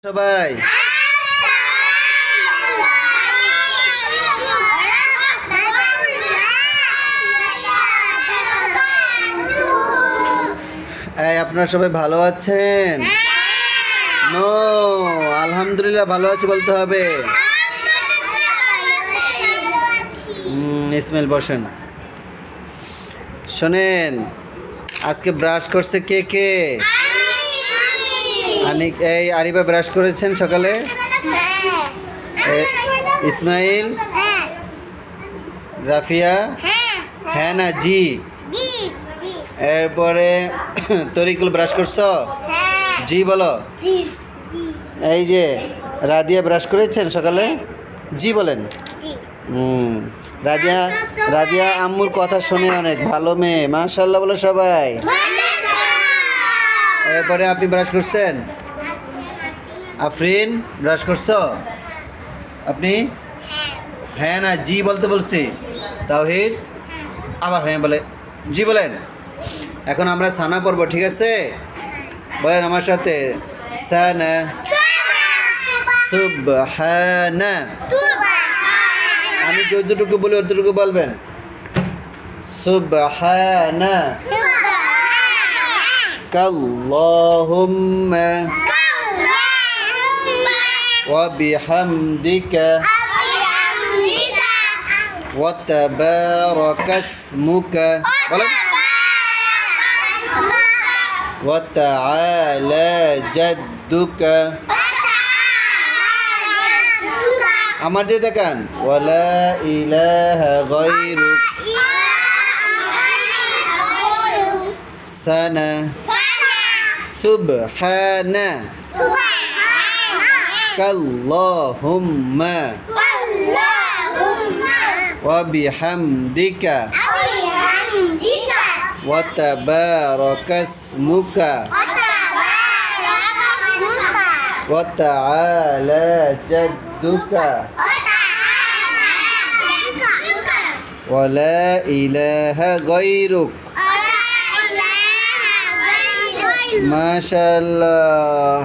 সবাই আপনারা সবাই ভালো আছেন? নো, আলহামদুলিল্লাহ ভালো আছি বলতে হবে। ইসমাইল বসেন। শোনেন, আজকে ব্রাশ করছে কে কে? এই আরিফা ব্রাশ করেছেন সকালে? ইসমাইল, রাফিয়া, হ্যাঁ না জি। এরপরে তরিকুল ব্রাশ করছো? জি বলো। এই যে রাদিয়া ব্রাশ করেছেন সকালে? জি বলেন। রাদিয়া আম্মুর কথা শুনে অনেক ভালো মেয়ে, মাশাআল্লাহ বলো সবাই। এরপরে আপনি ব্রাশ করছেন? আফরিন ব্রাশ করছো? আপনি হ্যাঁ না জি বলতে বলছি। তাওহিদ আবার হ্যাঁ বলে জি বলেন। এখন আমরা সানা পড়ব, ঠিক আছে? বলেন আমার সাথে, সানা, সুবহানা। আমি যতটুকু বলি অতটুকু বলবেন। সুবহানা কাল্লাহুম্মা ওয়া বিহামদিকা ওয়া তাবারাকা ইসমুকা। বলেন ওয়া তাআলা জাদ্দুকা। আমার দিয়ে দেখান, ওয়ালা ইলাহা গায়রুক সানা সুবহানা কাল্লাহুম্মা ওয়া বিহামদিকা ওয়া তাবারাকা ইসমুকা ওয়া তাআলা জাদ্দুকা ওয়ালা ইলাহা গায়রুক। মাশাআল্লাহ।